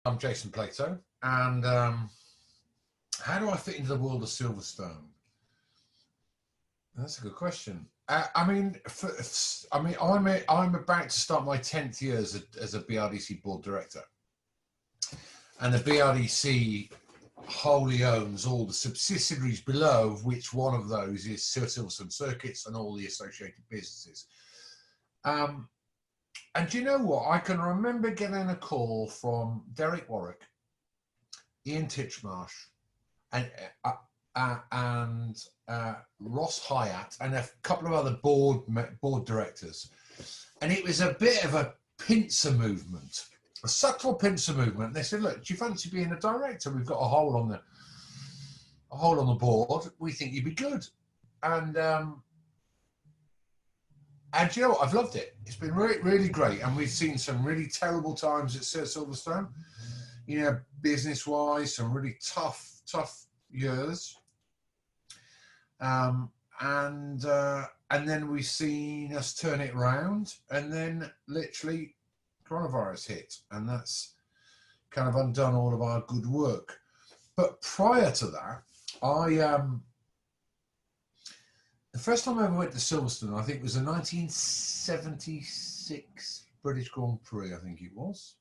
I'm Jason Plato, and how do I fit into the world of Silverstone? That's a good question. I'm about to start my 10th year as a BRDC board director, and the BRDC wholly owns all the subsidiaries below, of which one of those is Silverstone Circuits and all the associated businesses. And do you know what? I can remember getting a call from Derek Warwick, Ian Titchmarsh, and Ross Hyatt, and a couple of other board directors. And it was a bit of a pincer movement, a subtle pincer movement. And they said, "Look, do you fancy being a director? We've got a hole on the board. We think you'd be good." And you know what? I've loved it. It's been really, really great. And we've seen some really terrible times at Silverstone, business-wise, some really tough years. And then we've seen us turn it around, and then literally coronavirus hit, and that's kind of undone all of our good work. But prior to that, the first time I ever went to Silverstone, I think it was the 1976 British Grand Prix, I think it was.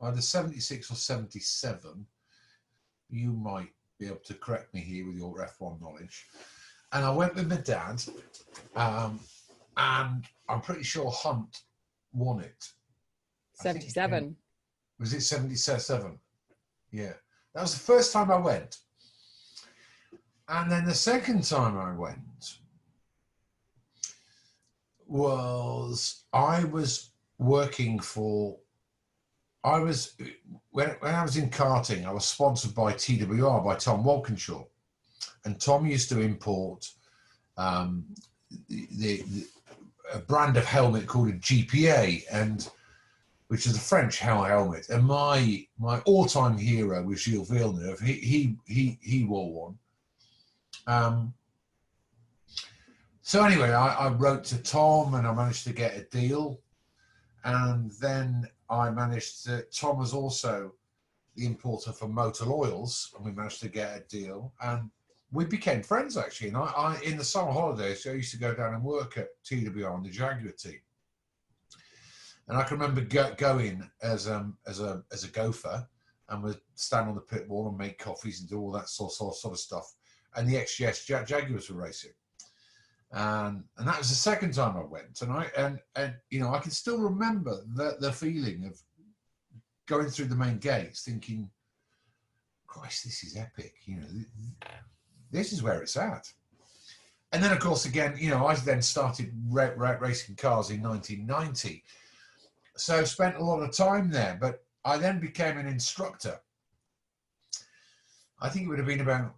Either 76 or 77. You might be able to correct me here with your F1 knowledge. And I went with my dad, and I'm pretty sure Hunt won it. 77. Was it 77? Yeah. That was the first time I went. And then the second time I went was when I was in karting, I was sponsored by TWR, by Tom Walkinshaw, and Tom used to import a brand of helmet called a GPA, which is a French helmet, and my all-time hero was Gilles Villeneuve. He wore one. So anyway, I wrote to Tom, and I managed to get a deal. And then Tom was also the importer for Motor Oils, and we managed to get a deal. And we became friends, actually. And I in the summer holidays, I used to go down and work at TWR on the Jaguar team. And I can remember going as a gopher, and we'd stand on the pit wall and make coffees and do all that sort of stuff. And the XGS Jaguars were racing. And that was the second time I went, and I can still remember the feeling of going through the main gates, thinking, "Christ, this is epic! This is where it's at." And then, of course, again, I then started racing cars in 1990, so spent a lot of time there. But I then became an instructor. I think it would have been about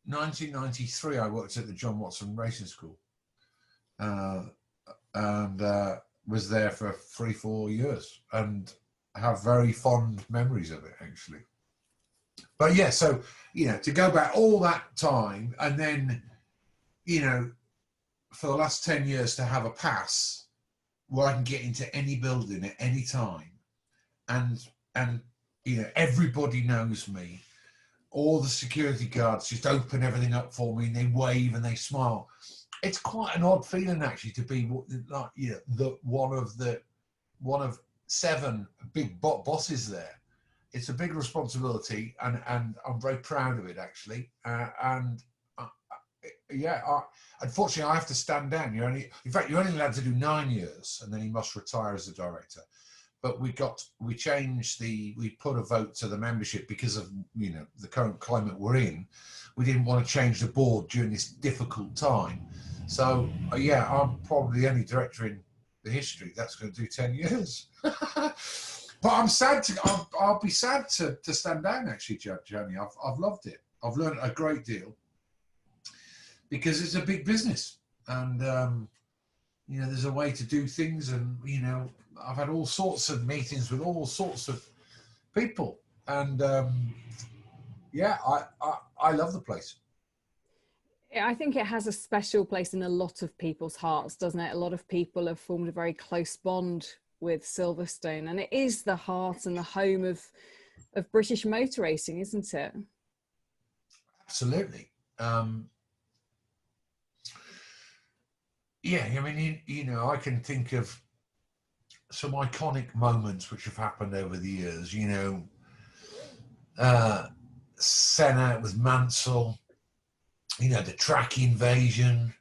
1993. I worked at the John Watson Racing School. And was there for 3-4 years, and have very fond memories of it, actually. But yeah, so to go back all that time, and then for the last 10 years to have a pass where I can get into any building at any time, and everybody knows me. All the security guards just open everything up for me, and they wave and they smile. It's quite an odd feeling, actually, to be the one of 7 big bosses there. It's a big responsibility, and I'm very proud of it, actually. Unfortunately, I have to stand down. You're only allowed to do 9 years, and then you must retire as a director. But we put a vote to the membership because of the current climate we're in. We didn't want to change the board during this difficult time. So I'm probably the only director in the history that's going to do 10 years. But I'm sad I'll be sad to stand down, actually, Johnny. I've loved it. I've learned a great deal because it's a big business, and there's a way to do things, and I've had all sorts of meetings with all sorts of people, and I love the place. I think it has a special place in a lot of people's hearts, doesn't it? A lot of people have formed a very close bond with Silverstone, and it is the heart and the home of of British motor racing, isn't it? Absolutely. Yeah, I mean, you know, I can think of some iconic moments which have happened over the years. You know, Senna with Mansell. You know, the track invasion,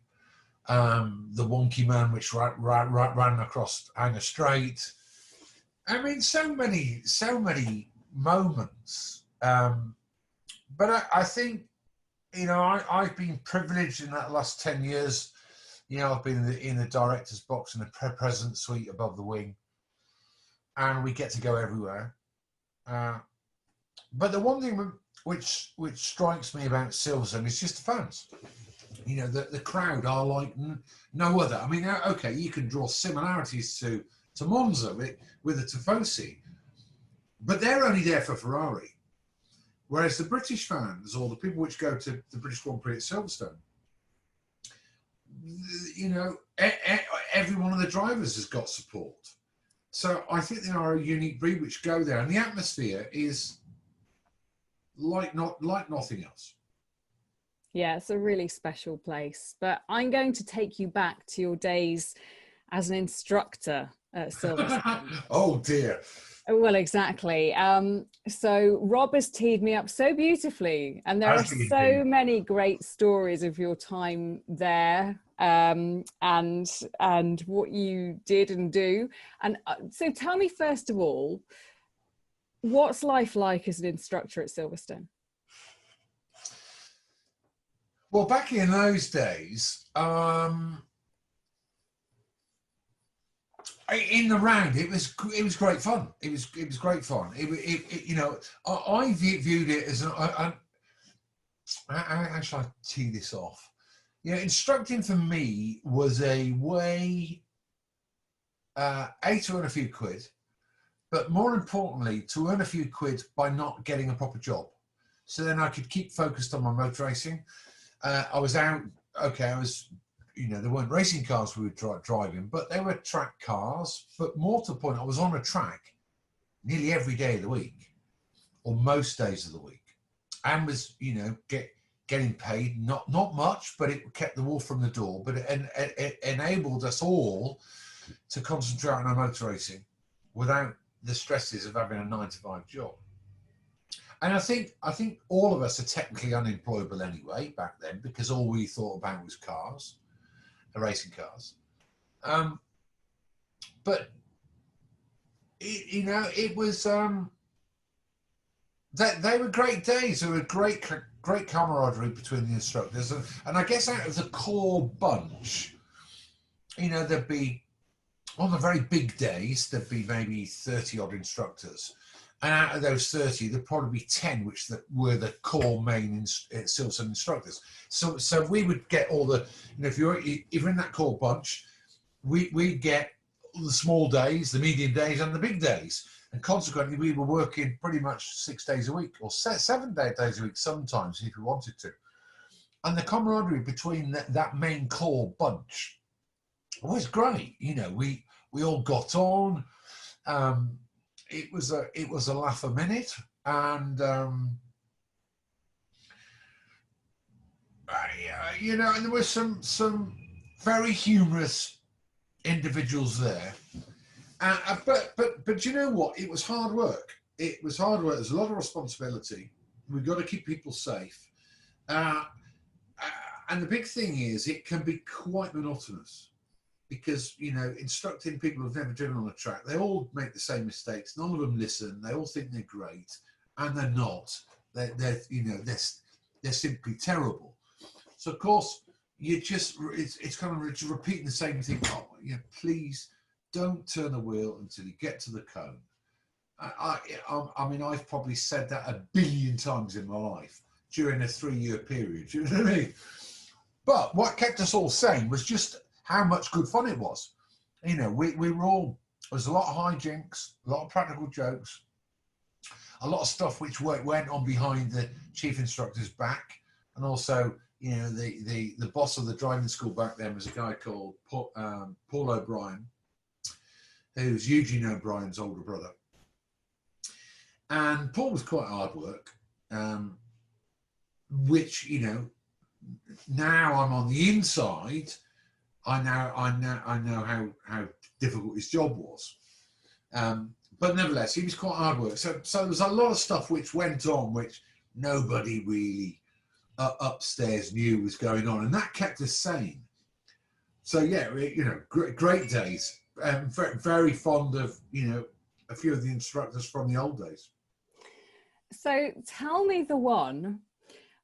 the Wonky Man which ran across Hanger Strait. I mean, so many moments. But I think, you know, I've been privileged in that last 10 years. You know, I've been in the director's box in the president suite above the wing, and we get to go everywhere. But the one thing which strikes me about Silverstone is just the fans. You know, the crowd are like no other. I mean, okay, you can draw similarities to Monza with the Tifosi, but they're only there for Ferrari. Whereas the British fans, or the people which go to the British Grand Prix at Silverstone, you know, every one of the drivers has got support. So I think they are a unique breed which go there, and the atmosphere is like nothing else. Yeah, it's a really special place. But I'm going to take you back to your days as an instructor at Silverstone. Oh dear. Well, exactly. So Rob has teed me up so beautifully, and there are so many great stories of your time there, and what you did and do. And so tell me, first of all, what's life like as an instructor at Silverstone? Well, back in those days, in the round, it was great fun. It was great fun. You know, I viewed it as how shall I tee this off? You know, instructing for me was a way A, to earn a few quid, but more importantly, to earn a few quid by not getting a proper job. So then I could keep focused on my motor racing. I was out, okay, you know, there weren't racing cars we were driving, but they were track cars. But more to the point, I was on a track nearly every day of the week, or most days of the week, and was, you know, getting paid, not much, but it kept the wolf from the door. But it enabled us all to concentrate on our motor racing without the stresses of having a 9-to-5 job. And I think all of us are technically unemployable anyway back then, because all we thought about was cars, racing cars. But you know, it was they were great days. There were great camaraderie between the instructors, and I guess out of the core bunch, you know, there'd be, on the very big days, there'd be maybe 30 odd instructers. And out of those 30, there'd probably be 10 which were the core main Silverstone instructors. So we would get all the, you know, if you're in that core bunch, we get the small days, the medium days, and the big days. And consequently, we were working pretty much 6 days a week, or 7 days a week sometimes if we wanted to. And the camaraderie between that main core bunch was great. You know, we all got on. It was a laugh a minute, and you know, and there were some very humorous individuals there. But you know what? It was hard work. It was hard work. There's a lot of responsibility. We've got to keep people safe. And the big thing is, it can be quite monotonous, because, you know, instructing people who've never driven on a track, they all make the same mistakes. None of them listen. They all think they're great, and they're not. They're you know, they're simply terrible. So of course, it's kind of just repeating the same thing. Oh, you know, please don't turn the wheel until you get to the cone. I mean, I've probably said that 1 billion times in my life during a 3-year period. Do you know what I mean? But what kept us all sane was just how much good fun it was. You know, we were all, there was a lot of hijinks, a lot of practical jokes, a lot of stuff which went on behind the chief instructor's back. And also, you know, the boss of the driving school back then was a guy called Paul O'Brien, who's Eugene O'Brien's older brother. And Paul was quite hard work, which, you know, now I'm on the inside, I know how difficult his job was. But nevertheless, he was quite hard work. So there was a lot of stuff which went on, which nobody really upstairs knew was going on, and that kept us sane. So yeah, you know, great days. Very fond of, you know, a few of the instructors from the old days. So tell me the one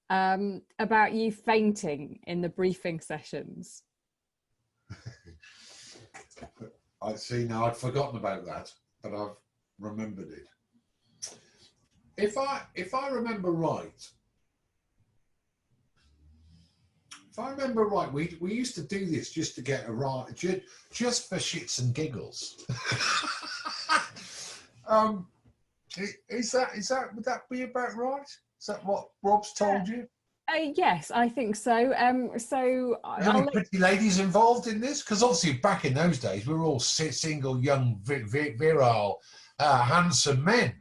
about you fainting in the briefing sessions. I see now. I'd forgotten about that, but I've remembered it. If I remember right, we used to do this just to get a ride, just for shits and giggles. Is that would that be about right? Is that what Rob's told you? Yes, I think so. Are there any pretty ladies involved in this? Because obviously back in those days, we were all single, young, virile, handsome men.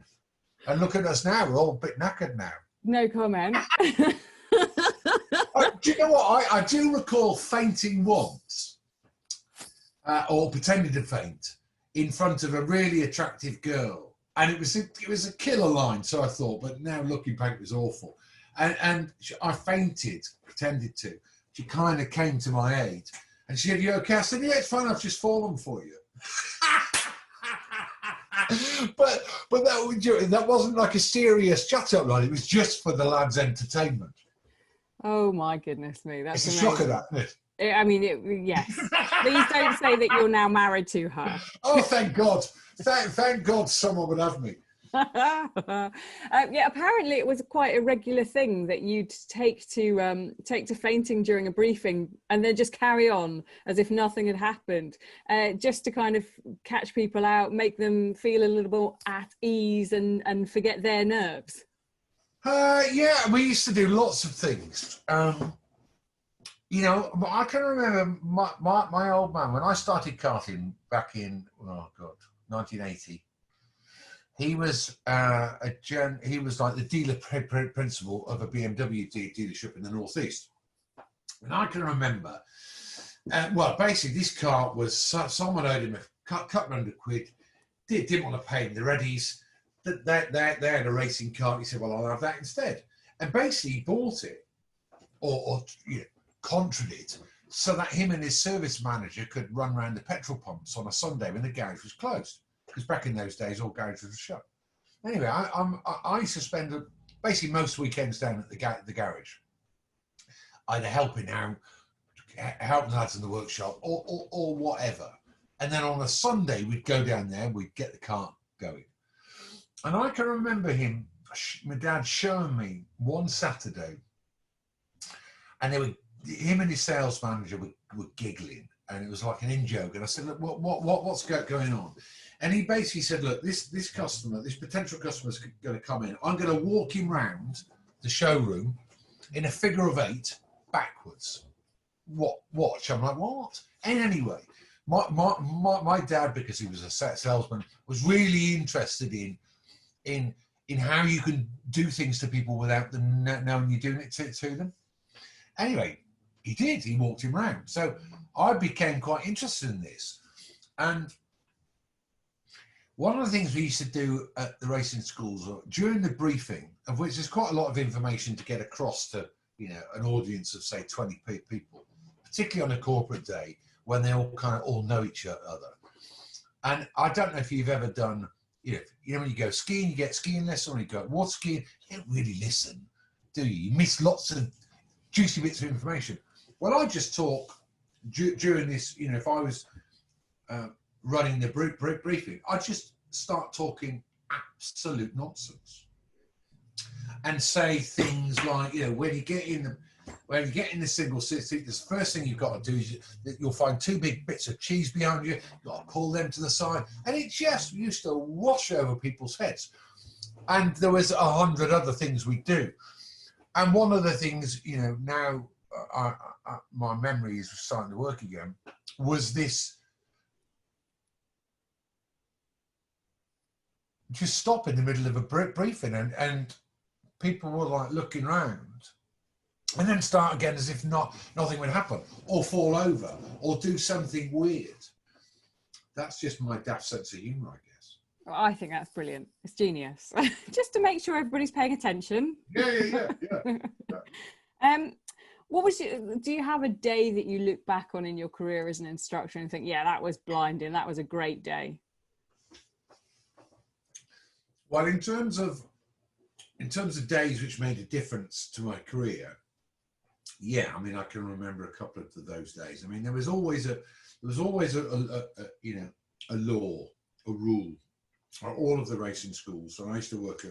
And look at us now, we're all a bit knackered now. No comment. Do you know what? I do recall fainting once, or pretending to faint, in front of a really attractive girl. And it was a killer line, so I thought, but now looking back, it was awful. And I fainted, pretended to. She kind of came to my aid. And she said, "You okay?" I said, "Yeah, it's fine, I've just fallen for you." but that wasn't like a serious chat-up line. It was just for the lads' entertainment. Oh my goodness me, that's it's amazing. A shocker, that, isn't it? I mean, yes. Please don't say that you're now married to her. Oh, thank God. Thank God someone would have me. Yeah, apparently it was quite a regular thing that you'd take to fainting during a briefing and then just carry on as if nothing had happened, just to kind of catch people out, make them feel a little more at ease and forget their nerves. Yeah, we used to do lots of things. You know, I can remember my old man, when I started karting back in, 1980. He was he was like the dealer principal of a BMW dealership in the Northeast. And I can remember, well, basically this car was, someone owed him a couple £100, didn't want to pay him the readies. They had a racing car. He said, "Well, I'll have that instead." And basically he bought it, or you know, contraed it, so that him and his service manager could run around the petrol pumps on a Sunday when the garage was closed. Because back in those days, all garages were shut. Anyway, I used to spend basically most weekends down at the garage, either helping out, helping lads in the workshop, or whatever. And then on a Sunday, we'd go down there, we'd get the car going. And I can remember my dad showing me one Saturday, and him and his sales manager were giggling, and it was like an in-joke. And I said, "Look, what's going on?" And he basically said, "Look, this potential customer's going to come in. I'm going to walk him round the showroom in a figure of 8 backwards. Watch." I'm like, "What?" And anyway, my dad, because he was a salesman, was really interested in how you can do things to people without them knowing you're doing it to them. Anyway, he did. He walked him round. So I became quite interested in this. And one of the things we used to do at the racing schools during the briefing, of which there's quite a lot of information to get across to, you know, an audience of say 20 people, particularly on a corporate day when they all know each other. And I don't know if you've ever done, you know, when you go skiing, you get skiing lesson, or you go water skiing, you don't really listen, do you? You miss lots of juicy bits of information. Well, I just talk during this, you know, if I was running the briefing, I just start talking absolute nonsense and say things like, you know, when you get in the single seat, the first thing you've got to do is you'll find 2 big bits of cheese behind you. You've got to pull them to the side, and it just used to wash over people's heads. And there was 100 other things we do. And one of the things, you know, now my memory is starting to work again, was this just stop in the middle of a briefing, and people were like looking round, and then start again as if nothing would happen, or fall over, or do something weird. That's just my daft sense of humour, I guess. Well, I think that's brilliant. It's genius. Just to make sure everybody's paying attention. Yeah. What was do you have a day that you look back on in your career as an instructor and think, yeah, that was blinding, that was a great day? Well, in terms of days which made a difference to my career, yeah, I mean, I can remember a couple of those days. I mean, there was always a you know, a law, a rule, at all of the racing schools. And I used to work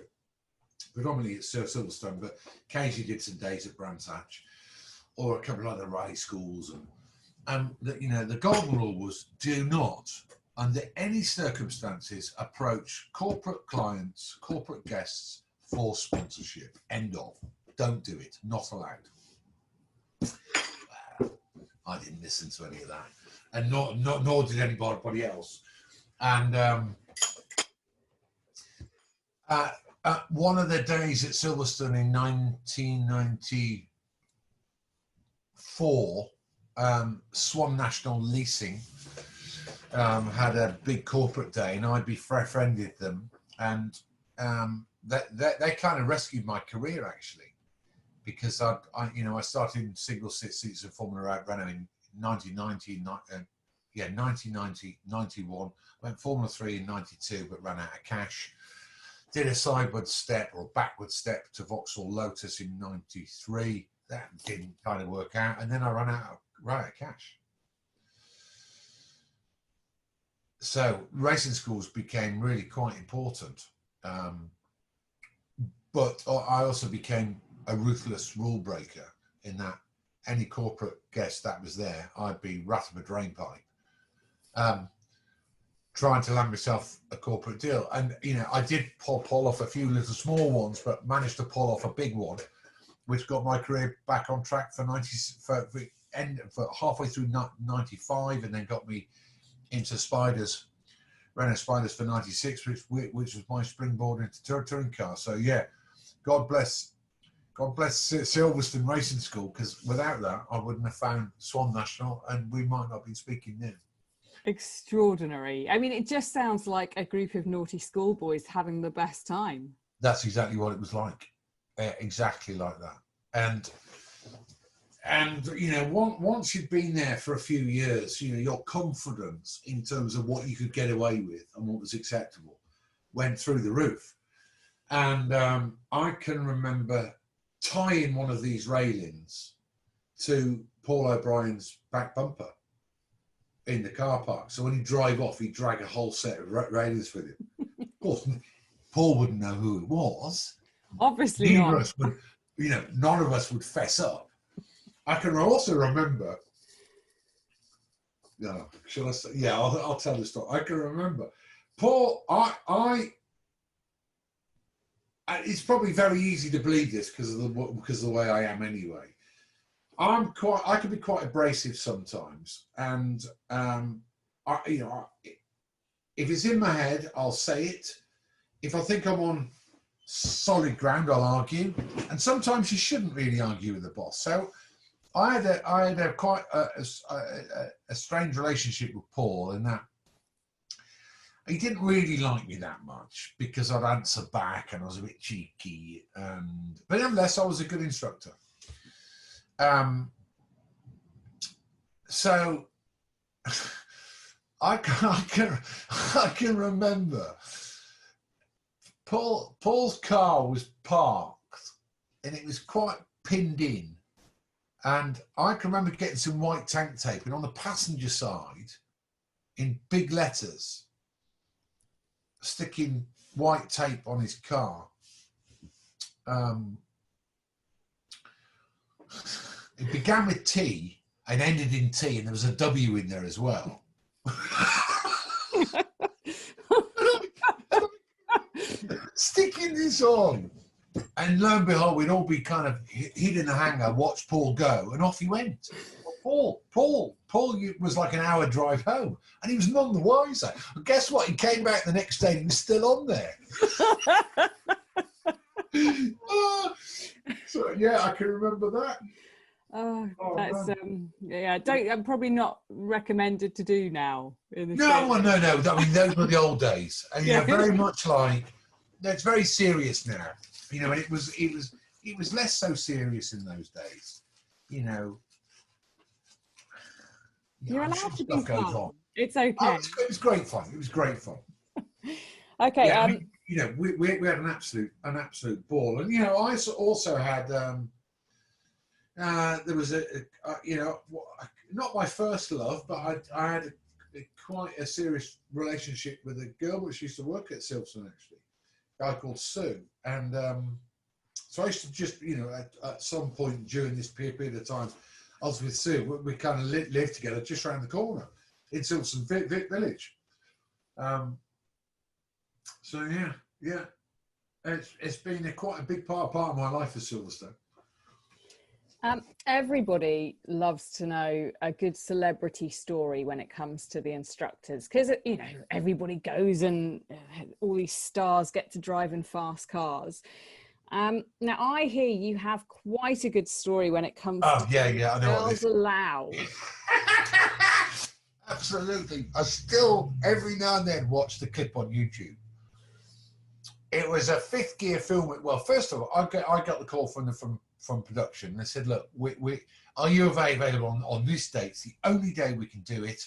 predominantly at Silverstone, but occasionally did some days at Brands Hatch or a couple of other rally schools. And you know, the golden rule was: do not, under any circumstances, approach corporate clients, corporate guests for sponsorship. End of. Don't do it. Not allowed. I didn't listen to any of that, and nor did anybody else. And one of the days at Silverstone in 1994, Swan National Leasing had a big corporate day, and I befriended them, and they kind of rescued my career, actually, because I started in single seats in Formula Renault in 1990, 91, went Formula 3 in 92, but ran out of cash. Did a sideward step or backward step to Vauxhall Lotus in 93. That didn't kind of work out, and then I ran out of cash. So racing schools became really quite important, but I also became a ruthless rule breaker in that any corporate guest that was there, I'd be rat of a drain pipe, trying to land myself a corporate deal. And, you know, I did pull off a few little small ones, but managed to pull off a big one, which got my career back on track for halfway through 95, and then got me into Renault Spiders for 96, which was my springboard into touring cars. So yeah, God bless Silverstone Racing School, because without that, I wouldn't have found Swan National, and we might not be speaking now. Extraordinary. I mean, it just sounds like a group of naughty schoolboys having the best time. That's exactly what it was like. Exactly like that. And you know, once you've been there for a few years, you know, your confidence in terms of what you could get away with and what was acceptable went through the roof. And I can remember tying one of these railings to Paul O'Brien's back bumper in the car park. So when he'd drive off, he'd drag a whole set of railings with him. Of course, Paul wouldn't know who it was. Obviously not. Of us would, you know, none of us would fess up. I can also remember, shall I say? Yeah, I'll tell the story. I can remember, Paul, it's probably very easy to believe this because of the way I am anyway. I can be quite abrasive sometimes, and if it's in my head, I'll say it. If I think I'm on solid ground, I'll argue, and sometimes you shouldn't really argue with the boss. So I had quite a strange relationship with Paul in that he didn't really like me that much because I'd answer back and I was a bit cheeky, but nonetheless I was a good instructor. So I can remember Paul's car was parked and it was quite pinned in, and I can remember getting some white tank tape, and on the passenger side in big letters sticking white tape on his car. It began with T and ended in T, and there was a W in there as well. Sticking this on, and lo and behold, we'd all be kind of hid in the hangar, watch Paul go, and off he went. Paul was like an hour drive home, and he was none the wiser. And guess what? He came back the next day and he was still on there. So yeah, I can remember that. That's yeah. I'm probably not recommended to do now. No. I mean, those were the old days, and you know, very much like it's very serious now. You know, and it was less so serious in those days. You know, you're allowed to be fun. It's okay. It was great fun. It was great fun. Okay. Yeah, I mean, you know, we had an absolute ball, and you know, I also had there was you know, not my first love, but I had quite a serious relationship with a girl which used to work at Silverstone, actually, a guy called Sue, and so I used to just, you know, at some point during this period of time, I was with Sue. We kind of lived together just around the corner in Silverstone Village. So yeah, it's been quite a big part of my life at Silverstone. Everybody loves to know a good celebrity story when it comes to the instructors, because you know, everybody goes and all these stars get to drive in fast cars. Now I hear you have quite a good story when it comes to I know Girls Aloud. Absolutely. I still every now and then watch the clip on YouTube. It was a fifth gear film. Well, first of all, I got the call from production. They said, look, are you available on this date? It's the only day we can do it.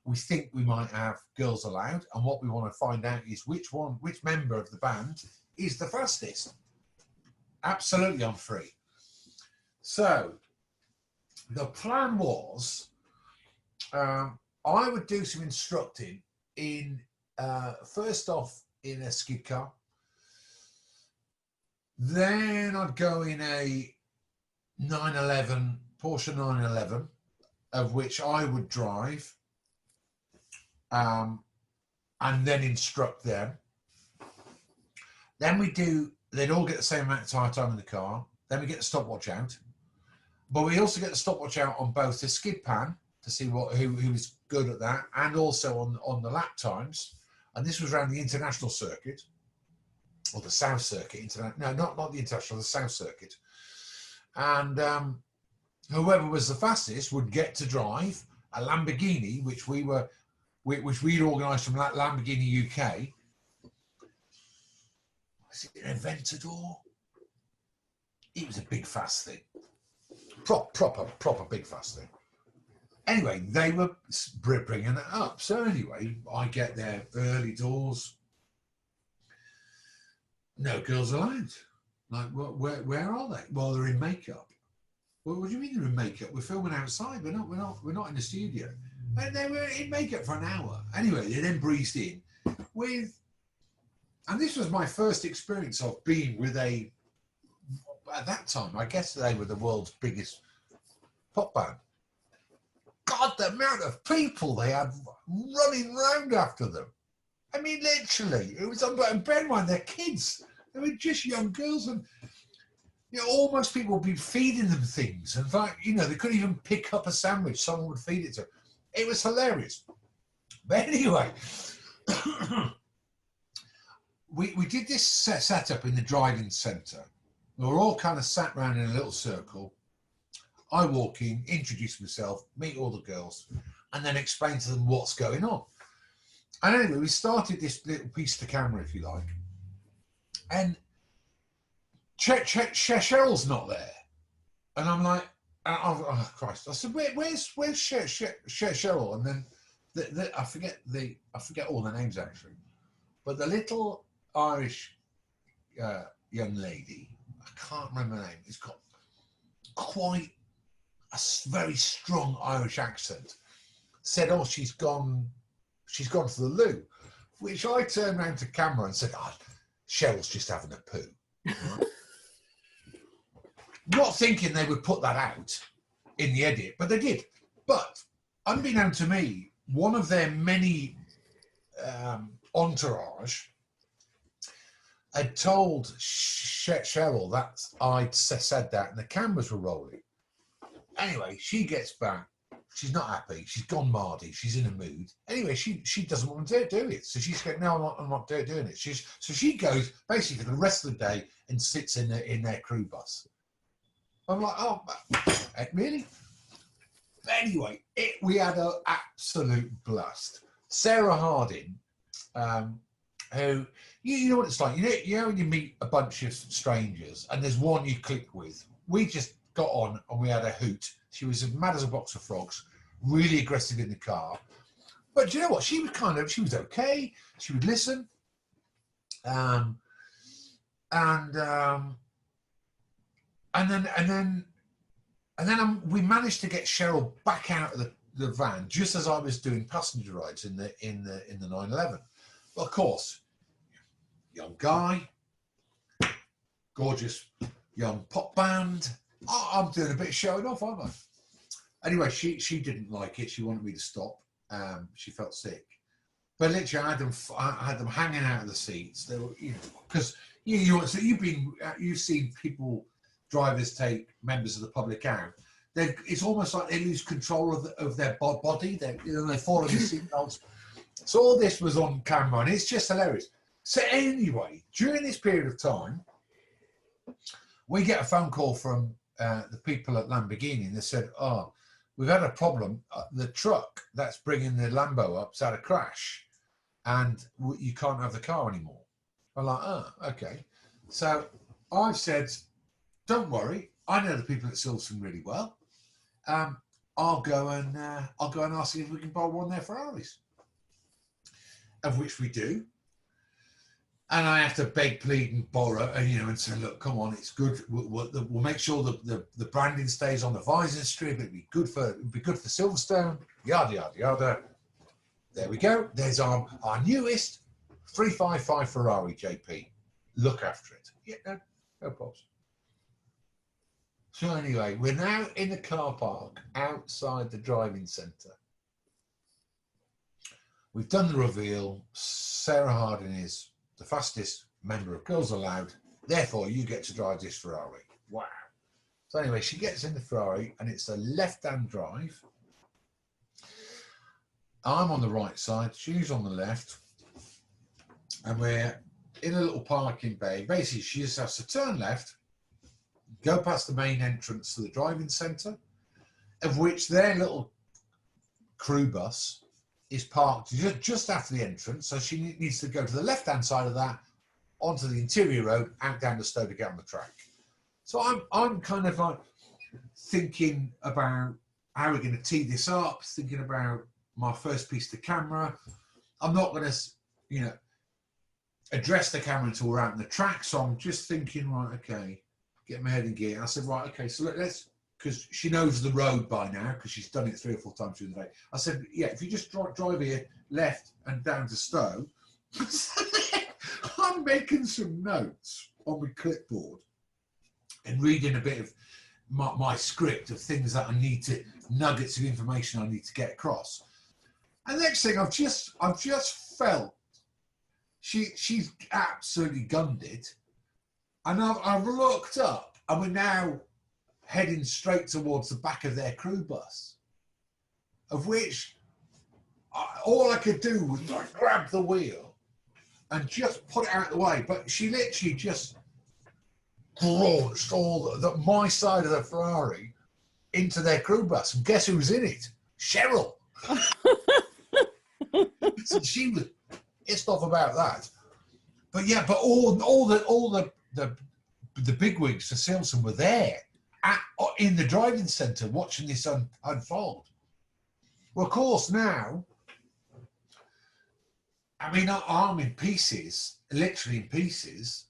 We think we might have Girls Aloud, and what we want to find out is which member of the band is the fastest. Absolutely, I'm free. So the plan was I would do some instructing in first off in a skid car. Then I'd go in a 911, Porsche 911, of which I would drive, and then instruct them. Then they'd all get the same amount of tire time in the car. Then we get the stopwatch out. But we also get the stopwatch out on both the skid pan to see who was good at that, and also on the lap times. And this was around the international circuit. Or the South Circuit, no, not the International, the South Circuit. And whoever was the fastest would get to drive a Lamborghini, which we'd organised from Lamborghini UK. Was it an Aventador? It was a big fast thing, proper big fast thing. Anyway, they were bringing it up. So anyway, I get there early doors. No Girls Aloud. Like, where are they? Well, they're in makeup. Well, what do you mean they're in makeup? We're filming outside. We're not in the studio. And they were in makeup for an hour. Anyway, they then breezed in with, and this was my first experience of being with at that time, I guess they were the world's biggest pop band. God, the amount of people they had running round after them. I mean, literally, it was unbelievable. And bear in mind, they're kids. They were just young girls, and you know, almost people would be feeding them things. In fact, you know, they couldn't even pick up a sandwich. Someone would feed it to them. It was hilarious. But anyway, we did this setup in the driving centre. We were all kind of sat around in a little circle. I walk in, introduce myself, meet all the girls, and then explain to them what's going on. And anyway, we started this little piece to camera, if you like. And Cheryl's not there. And I'm like, oh Christ. I said, where's Cheryl? And then I forget all the names actually. But the little Irish young lady, I can't remember her name, it's got quite a very strong Irish accent, said, oh, she's gone to the loo, which I turned around to camera and said, oh, Cheryl's just having a poo. Right? Not thinking they would put that out in the edit, but they did. But unbeknown to me, one of their many entourage had told Cheryl that I'd said that and the cameras were rolling. Anyway, she gets back She's not happy. She's gone Mardy. She's in a mood. Anyway, she doesn't want to do it. So she's going, no, I'm not doing it. So she goes basically for the rest of the day and sits in their crew bus. I'm like, oh, really? Anyway, we had an absolute blast. Sarah Harding, who, you know what it's like. You know when you meet a bunch of strangers and there's one you click with. We just got on and we had a hoot. She was as mad as a box of frogs, really aggressive in the car. But do you know what? She was okay. She would listen. And then we managed to get Cheryl back out of the van just as I was doing passenger rides in the 911. Well, of course, young guy, gorgeous young pop band. I'm doing a bit of showing off, aren't I? Anyway, she didn't like it. She wanted me to stop. She felt sick. But literally, I had them hanging out of the seats. They were, because you've seen people, drivers take members of the public out. It's almost like they lose control of their body. They fall in the seatbelts. So all this was on camera, and it's just hilarious. So anyway, during this period of time, we get a phone call from the people at Lamborghini, and they said, "Oh, we've had a problem. The truck that's bringing the Lambo up's had a crash, and you can't have the car anymore." I'm like, "Oh, okay." So I've said, "Don't worry. I know the people at Silverstone really well. I'll go and ask if we can borrow one of their Ferraris," of which we do. And I have to beg, plead, and borrow, and say, "Look, come on, it's good. We'll make sure the branding stays on the visor strip. It'd be good for Silverstone. Yada yada yada." There we go. There's our newest 355 Ferrari, JP. Look after it. Yeah, no problems. So anyway, we're now in the car park outside the driving centre. We've done the reveal. Sarah Harding is the fastest member of Girls Aloud. Therefore, you get to drive this Ferrari. Wow. So anyway, she gets in the Ferrari and it's a left-hand drive. I'm on the right side, she's on the left. And we're in a little parking bay. Basically, she just has to turn left, go past the main entrance to the driving centre, of which their little crew bus is parked just after the entrance. So she needs to go to the left-hand side of that, onto the interior road, out down the Stowe to get on the track. So I'm kind of like thinking about how we're going to tee this up, thinking about my first piece to camera. I'm not going to, address the camera until we're out on the track. So I'm just thinking, right, okay, get my head in gear. I said, right, okay, so let's, because she knows the road by now, because she's done it 3 or 4 times during the day. I said, yeah, if you just drive here, left and down to Stowe. I'm making some notes on my clipboard and reading a bit of my script of things that I need to, nuggets of information I need to get across. And the next thing, I've just felt she's absolutely gunned it. And I've looked up and we're now heading straight towards the back of their crew bus, of which all I could do was like grab the wheel and just put it out of the way. But she literally just launched all my side of the Ferrari into their crew bus. And guess who was in it? Cheryl. So she was pissed off about that. But yeah, but all the bigwigs for Silverstone were there in the driving centre watching this unfold. Well, of course, now, I mean, I'm in pieces, literally in pieces,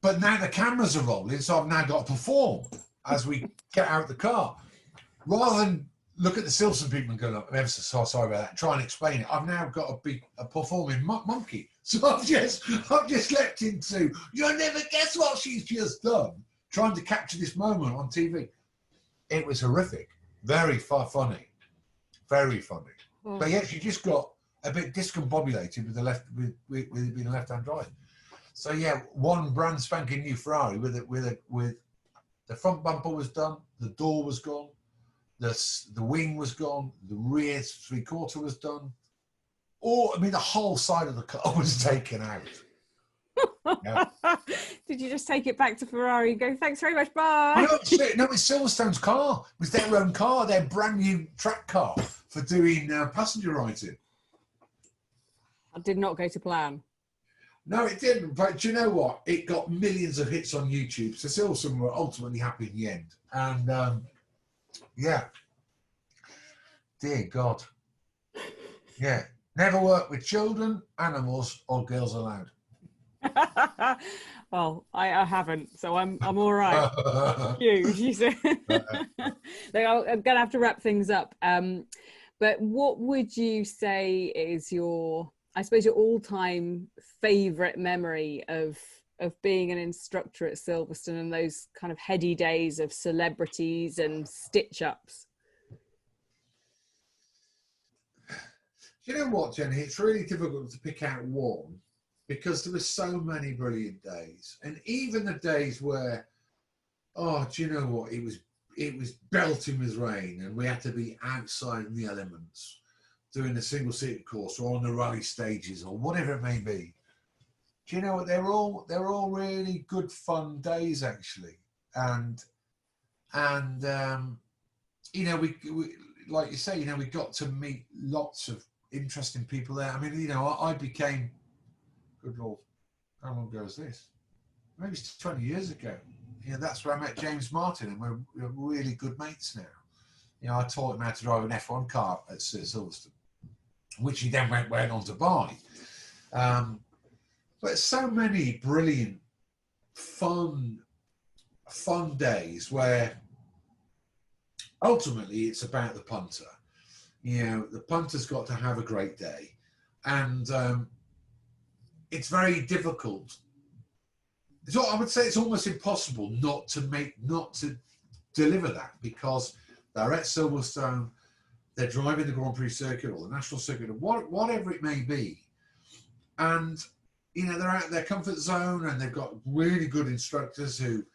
but now the cameras are rolling, so I've now got to perform as we get out of the car. Rather than look at the Silverstone people and go, "Look, I'm ever so sorry about that," try and explain it, I've now got to be a performing monkey. So I've just leapt into, you'll never guess what she's just done, trying to capture this moment on TV. It was horrific. Very funny. Very funny. Mm. But yeah, she just got a bit discombobulated with it being a left-hand drive. So yeah, one brand spanking new Ferrari with the front bumper was done, the door was gone, the wing was gone, the rear 3/4 was done. Or, I mean, the whole side of the car was taken out. Yeah. Did you just take it back to Ferrari and go, thanks very much, bye? No, it's Silverstone's car. It was their own car, their brand new track car for doing passenger writing. I did not go to plan. No, it didn't. But do you know what? It got millions of hits on YouTube. So Silverstone were ultimately happy in the end. And yeah, dear God. Yeah, never work with children, animals, or Girls Aloud. Well, I haven't, so I'm all right. Huge, you see. I'm gonna have to wrap things up. But what would you say is your, I suppose, your all-time favourite memory of being an instructor at Silverstone and those kind of heady days of celebrities and stitch-ups? You know what, Jenny? It's really difficult to pick out one because there were so many brilliant days, and even the days where, oh, do you know what? It was belting with rain, and we had to be outside in the elements, doing a single-seater course or on the rally stages or whatever it may be. Do you know what? They're all really good, fun days actually, and you know, we like you say, you know, we got to meet lots of interesting people there. I mean, you know, I became, good Lord, how long ago was this? Maybe it's 20 years ago. You know, that's where I met James Martin, and we're really good mates now. You know, I taught him how to drive an F1 car at Silverstone, which he then went on to buy. But so many brilliant, fun days where ultimately it's about the punter. You know, the punter's got to have a great day, and it's very difficult. I would say it's almost impossible not to deliver that, because they're at Silverstone, they're driving the Grand Prix circuit or the national circuit or whatever it may be, and you know, they're out of their comfort zone, and they've got really good instructors who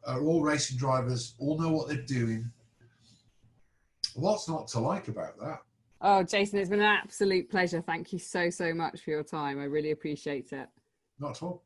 are all racing drivers, all know what they're doing. What's not to like about that? Oh, Jason, it's been an absolute pleasure. Thank you so much for your time. I really appreciate it. Not at all.